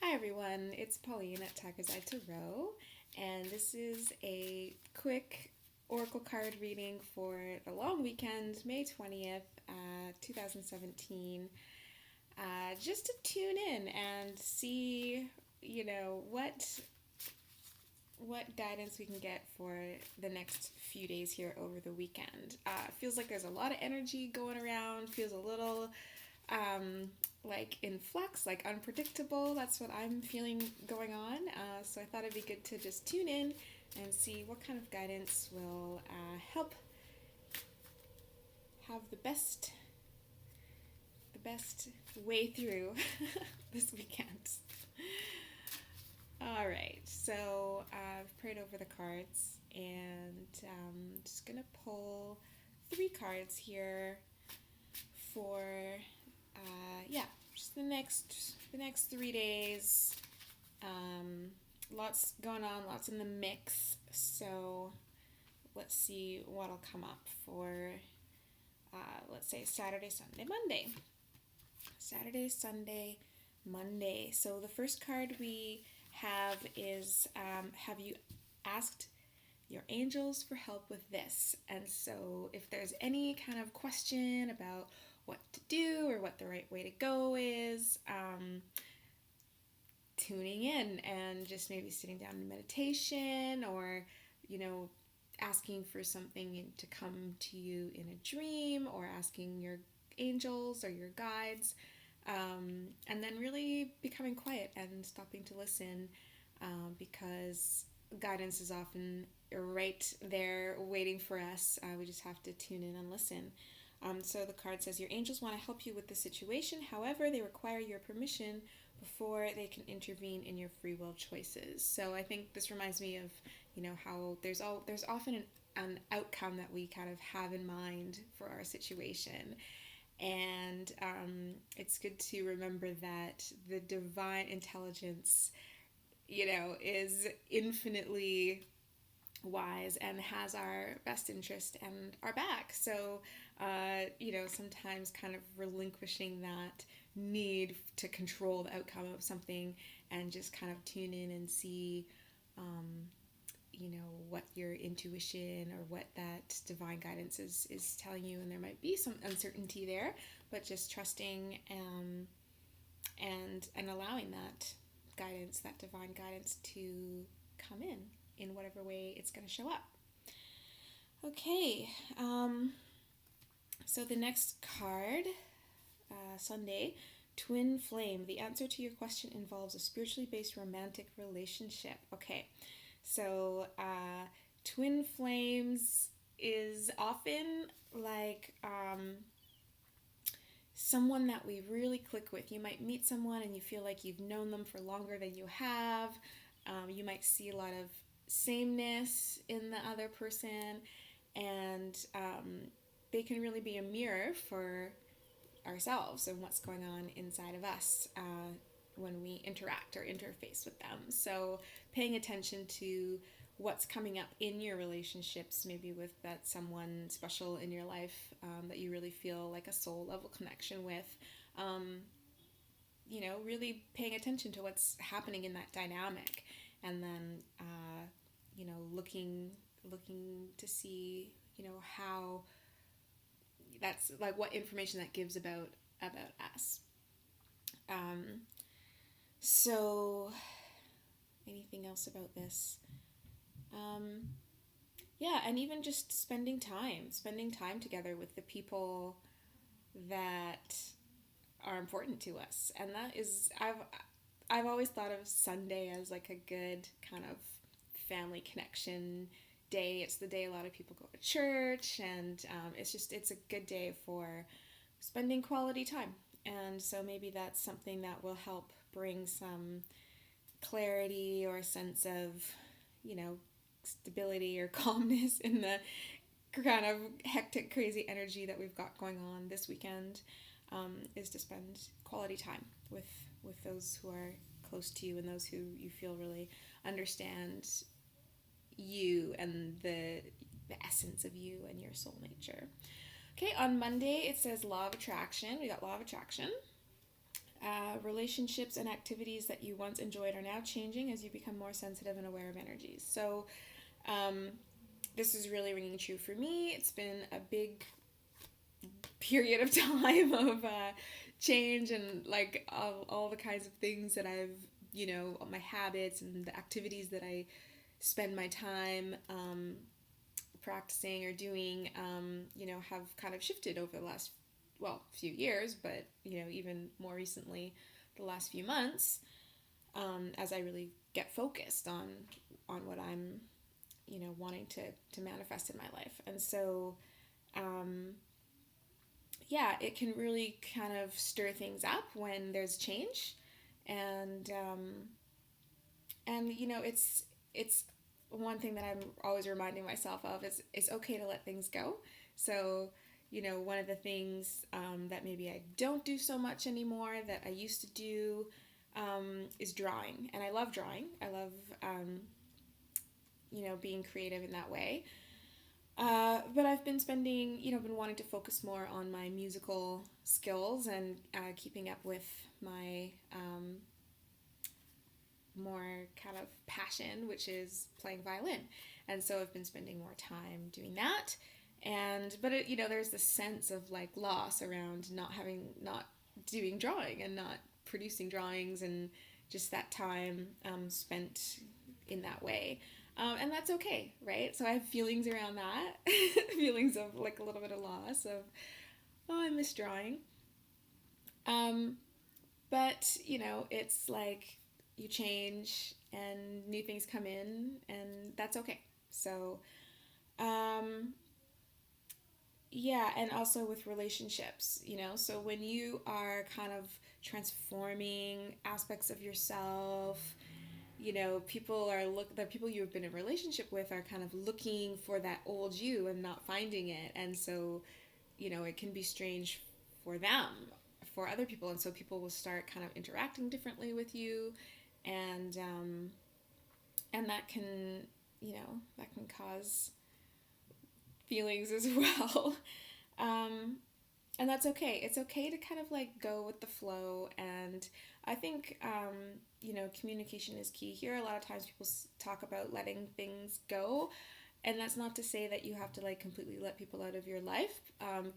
Hi everyone, it's Pauline at Tiger's Eye Tarot, and this is a quick oracle card reading for the long weekend, May 20th, 2017. Just to tune in and see, what guidance we can get for the next few days here over the weekend. Feels like there's a lot of energy going around, feels a little like in flux, like unpredictable. That's what I'm feeling going on. So I thought it'd be good to just tune in and see what kind of guidance will help have the best way through this weekend. All right, so I've prayed over the cards, and I'm just gonna pull three cards here for just the next 3 days. Lots going on, lots in the mix. So let's see what'll come up for let's say Saturday, Sunday, Monday. Saturday, Sunday, Monday. So the first card we have is have you asked your angels for help with this? And so if there's any kind of question about what to do or what the right way to go is, tuning in and just maybe sitting down in meditation, or asking for something to come to you in a dream, or asking your angels or your guides, and then really becoming quiet and stopping to listen, because guidance is often right there waiting for us. We just have to tune in and listen. So the card says your angels want to help you with the situation. However, they require your permission before they can intervene in your free will choices. So I think this reminds me of how there's often an outcome that we kind of have in mind for our situation. And it's good to remember that the divine intelligence, is infinitely wise and has our best interest and our back. So, sometimes kind of relinquishing that need to control the outcome of something and just kind of tune in and see, what your intuition or what that divine guidance is telling you. And there might be some uncertainty there, but just trusting, and allowing that guidance, that divine guidance, to come in whatever way it's going to show up. Okay, so the next card, Sunday, Twin Flame. The answer to your question involves a spiritually based romantic relationship. Okay, so twin flames is often like someone that we really click with. You might meet someone and you feel like you've known them for longer than you have. You might see a lot of sameness in the other person, and they can really be a mirror for ourselves and what's going on inside of us when we interact or interface with them. So paying attention to what's coming up in your relationships, maybe with that someone special in your life, that you really feel like a soul level connection with. Really paying attention to what's happening in that dynamic, and then looking to see how that's like what information that gives about us. So anything else about this? Yeah, and even just spending time together with the people that are important to us. And that is, I've always thought of Sunday as like a good kind of family connection day. It's the day a lot of people go to church, and it's a good day for spending quality time. And so maybe that's something that will help bring some clarity or a sense of, stability or calmness in the kind of hectic, crazy energy that we've got going on this weekend, is to spend quality time with those who are close to you and those who you feel really understand you and the essence of you and your soul nature. Okay, on Monday it says law of attraction. We got law of attraction. Relationships and activities that you once enjoyed are now changing as you become more sensitive and aware of energies. So, um, this is really ringing true for me. It's been a big period of time of change and like all the kinds of things that I've, my habits and the activities that I spend my time practicing or doing, have kind of shifted over the last, few years, but, even more recently, the last few months, as I really get focused on what I'm, wanting to manifest in my life. And so, yeah, it can really kind of stir things up when there's change, and it's one thing that I'm always reminding myself of is it's okay to let things go. So, one of the things that maybe I don't do so much anymore that I used to do is drawing, and I love drawing. I love being creative in that way. But I've been spending, been wanting to focus more on my musical skills and keeping up with my more kind of passion, which is playing violin. And so I've been spending more time doing that. But there's this sense of like loss around not doing drawing and not producing drawings, and just that time spent in that way. And that's okay, right? So I have feelings around that, feelings of like a little bit of loss of, I miss drawing. But it's like you change and new things come in, and that's okay. So, yeah, and also with relationships, so when you are kind of transforming aspects of yourself, the people you've been in a relationship with are kind of looking for that old you and not finding it. And so, it can be strange for them, for other people. And so people will start kind of interacting differently with you. And that can, that can cause feelings as well. And that's okay. It's okay to kind of like go with the flow. And I think, communication is key here. A lot of times people talk about letting things go. And that's not to say that you have to like completely let people out of your life.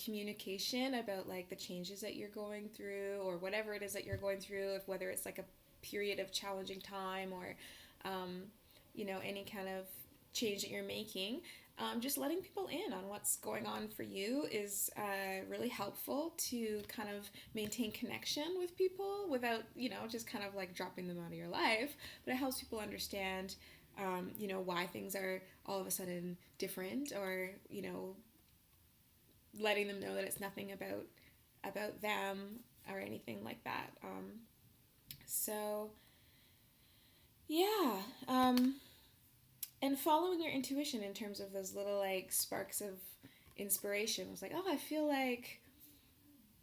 Communication about like the changes that you're going through, or whatever it is that you're going through, whether it's like a period of challenging time, or, any kind of change that you're making. Just letting people in on what's going on for you is really helpful to kind of maintain connection with people without, just kind of like dropping them out of your life. But it helps people understand, why things are all of a sudden different, or, letting them know that it's nothing about them or anything like that. So, yeah. And following your intuition in terms of those little like sparks of inspiration was like, I feel like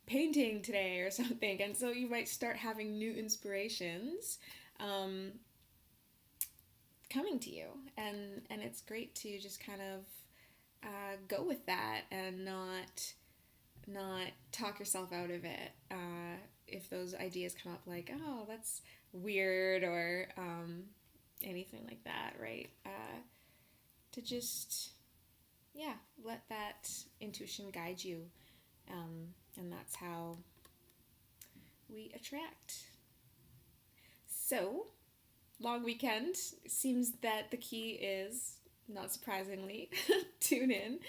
painting today or something. And so you might start having new inspirations coming to you. And it's great to just kind of go with that and not talk yourself out of it. If those ideas come up like, that's weird, or anything like that, right? To just, let that intuition guide you. And that's how we attract. So, long weekend. Seems that the key is, not surprisingly, tune in,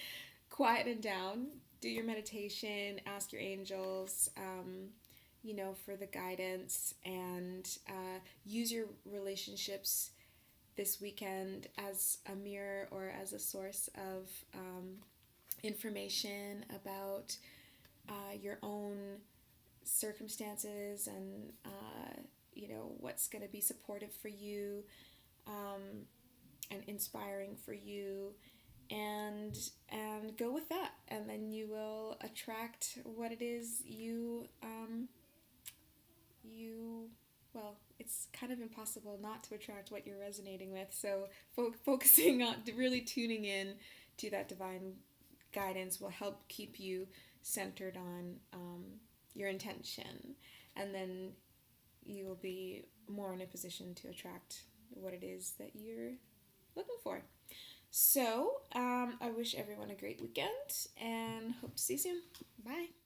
quieten down, do your meditation, ask your angels, for the guidance, and use your relationships this weekend as a mirror or as a source of information about your own circumstances, and what's going to be supportive for you, and inspiring for you, and go with that, and then you will attract what it is well, it's kind of impossible not to attract what you're resonating with. So focusing on really tuning in to that divine guidance will help keep you centered on your intention. And then you will be more in a position to attract what it is that you're looking for. So, I wish everyone a great weekend and hope to see you soon. Bye.